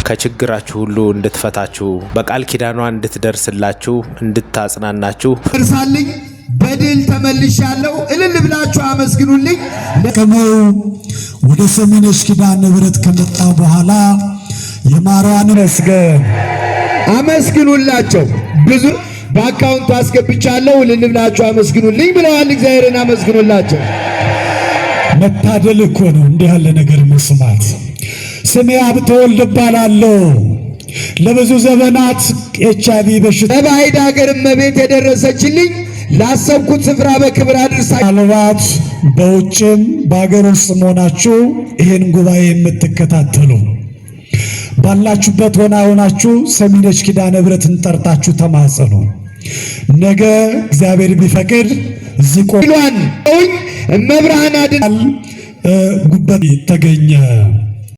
ከችግራችሁ ሁሉ እንድትፈታችሁ በቃል ኪዳኗ እንድትደርስላችሁ እንድታጽናናችሁ እርሳልኝ በድል ተመልሻለሁ እልል ብላችሁ አመስግኑልኝ። ለከመው ወደ ሰሚነሽ ኪዳነ ምሕረት ከመጣ በኋላ የማርያምን መስገን አመስግኑላቸው። ብዙ በአካውንቱ አስገብቻለሁ እልል ብላችሁ አመስግኑልኝ ብለዋል። እግዚአብሔርን አመስግኑላቸው። መታደል እኮ ነው እንዲህ ያለ ነገር መስማት። ስሜ ሀብተወልድ እባላለሁ። ለብዙ ዘመናት ኤችአይቪ በሽታ በባዕድ ሀገር እመቤት የደረሰችልኝ ላሰብኩት ስፍራ በክብር አድርሳ ምናልባት በውጭም በአገር ውስጥ ሆናችሁ ይህን ጉባኤ የምትከታተሉ ባላችሁበት ሆናችሁ ሰሚነሽ ኪዳነ ምሕረትን ጠርታችሁ ተማጸኑ። ነገ እግዚአብሔር ቢፈቅድ እዚህ ቆይሏን እመብርሃን አድን ጉበት ተገኘ።